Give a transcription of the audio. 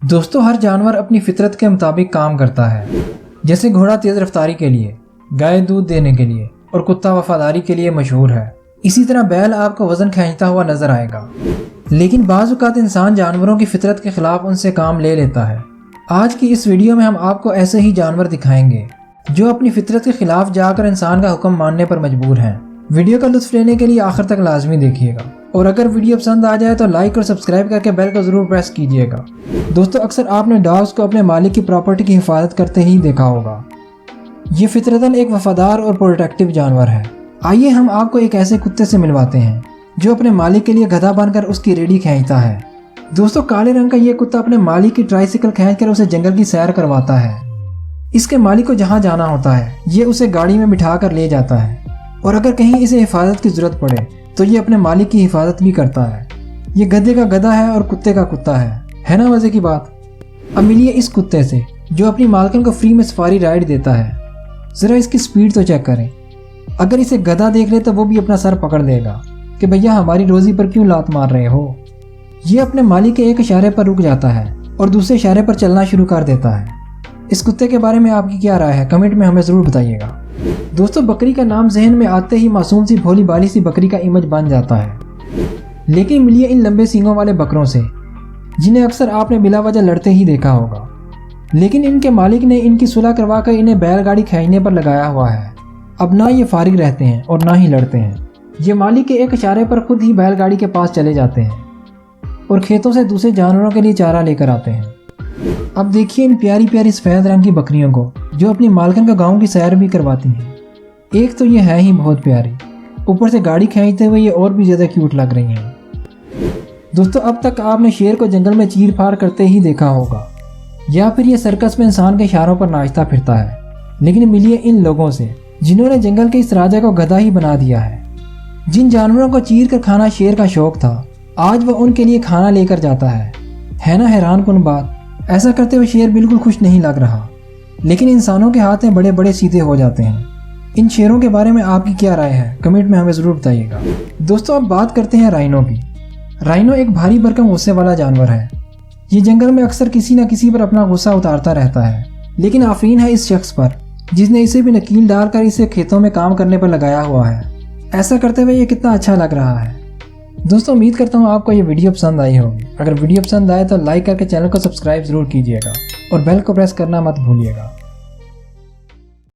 دوستو ہر جانور اپنی فطرت کے مطابق کام کرتا ہے. جیسے گھوڑا تیز رفتاری کے لیے، گائے دودھ دینے کے لیے اور کتا وفاداری کے لیے مشہور ہے. اسی طرح بیل آپ کو وزن کھینچتا ہوا نظر آئے گا. لیکن بعض اوقات انسان جانوروں کی فطرت کے خلاف ان سے کام لے لیتا ہے. آج کی اس ویڈیو میں ہم آپ کو ایسے ہی جانور دکھائیں گے جو اپنی فطرت کے خلاف جا کر انسان کا حکم ماننے پر مجبور ہیں. ویڈیو کا لطف لینے کے لیے آخر تک لازمی دیکھیے گا، اور اگر ویڈیو پسند آ جائے تو لائک اور سبسکرائب کر کے بیل کو ضرور پریس کیجیے گا. دوستو اکثر آپ نے ڈاگز کو اپنے مالک کی پراپرٹی کی حفاظت کرتے ہی دیکھا ہوگا. یہ فطرتاً ایک وفادار اور پروٹیکٹیو جانور ہے. آئیے ہم آپ کو ایک ایسے کتے سے ملواتے ہیں جو اپنے مالک کے لیے گدھا بن کر اس کی ریڑھی کھینچتا ہے. دوستو کالے رنگ کا یہ کتا اپنے مالک کی ٹرائسیکل کھینچ کر اسے جنگل کی سیر کرواتا ہے. اس کے مالک کو جہاں جانا ہوتا ہے یہ اسے گاڑی میں بٹھا کر لے جاتا ہے، اور اگر کہیں اسے حفاظت کی ضرورت پڑے تو یہ اپنے مالک کی حفاظت بھی کرتا ہے. یہ گدھے کا گدھا ہے اور کتے کا کتا ہے نا مزے کی بات. اب ملیے اس کتے سے جو اپنی مالکن کو فری میں سفاری رائڈ دیتا ہے. ذرا اس کی سپیڈ تو چیک کریں. اگر اسے گدھا دیکھ لے تو وہ بھی اپنا سر پکڑ دے گا کہ بھیا ہماری روزی پر کیوں لات مار رہے ہو. یہ اپنے مالک کے ایک اشارے پر رک جاتا ہے اور دوسرے اشارے پر چلنا شروع کر دیتا ہے. اس کتے کے بارے میں آپ کی کیا رائے ہے کمنٹ میں ہمیں ضرور بتائیے گا. دوستو بکری کا نام ذہن میں آتے ہی معصوم سی بھولی بالی سی بکری کا امیج بن جاتا ہے. لیکن ملیے ان لمبے سینگوں والے بکروں سے جنہیں اکثر آپ نے بلا وجہ لڑتے ہی دیکھا ہوگا. لیکن ان کے مالک نے ان کی صلح کروا کر انہیں بیل گاڑی کھینچنے پر لگایا ہوا ہے. اب نہ یہ فارغ رہتے ہیں اور نہ ہی لڑتے ہیں. یہ مالک کے ایک اشارے پر خود ہی بیل گاڑی کے پاس چلے جاتے ہیں اور کھیتوں سے دوسرے جانوروں کے لیے چارہ لے کر آتے ہیں. اب دیکھیے ان پیاری پیاری سفید رنگ کی بکریوں کو جو اپنی مالکن کا گاؤں کی سیر بھی کرواتی ہیں. ایک تو یہ ہے ہی بہت پیاری، اوپر سے گاڑی کھینچتے ہوئے یہ اور بھی زیادہ کیوٹ لگ رہی ہیں. دوستو اب تک آپ نے شیر کو جنگل میں چیر پھاڑ کرتے ہی دیکھا ہوگا، یا پھر یہ سرکس میں انسان کے اشاروں پر ناچتا پھرتا ہے. لیکن ملیے ان لوگوں سے جنہوں نے جنگل کے اس راجا کو گدھا ہی بنا دیا ہے. جن جانوروں کو چیر کر کھانا شیر کا شوق تھا آج وہ ان کے لیے کھانا لے کر جاتا ہے نا حیران کن بات. ایسا کرتے ہوئے شیر بالکل خوش نہیں لگ رہا، لیکن انسانوں کے ہاتھ میں بڑے بڑے سیدھے ہو جاتے ہیں. ان شیروں کے بارے میں آپ کی کیا رائے ہے کمنٹ میں ہمیں ضرور بتائیے گا. دوستو اب بات کرتے ہیں رائنو کی. رائنو ایک بھاری بھرکم غصے والا جانور ہے. یہ جنگل میں اکثر کسی نہ کسی پر اپنا غصہ اتارتا رہتا ہے، لیکن آفرین ہے اس شخص پر جس نے اسے بھی نکیل ڈال کر اسے کھیتوں میں کام کرنے پر لگایا ہوا ہے. ایسا کرتے ہوئے یہ کتنا اچھا لگ رہا ہے. دوستو امید کرتا ہوں آپ کو یہ ویڈیو پسند آئی ہوگی. اگر ویڈیو پسند آئے تو لائک کر کے چینل کو سبسکرائب ضرور کیجیے گا اور بیل کو پریس کرنا مت بھولیے گا.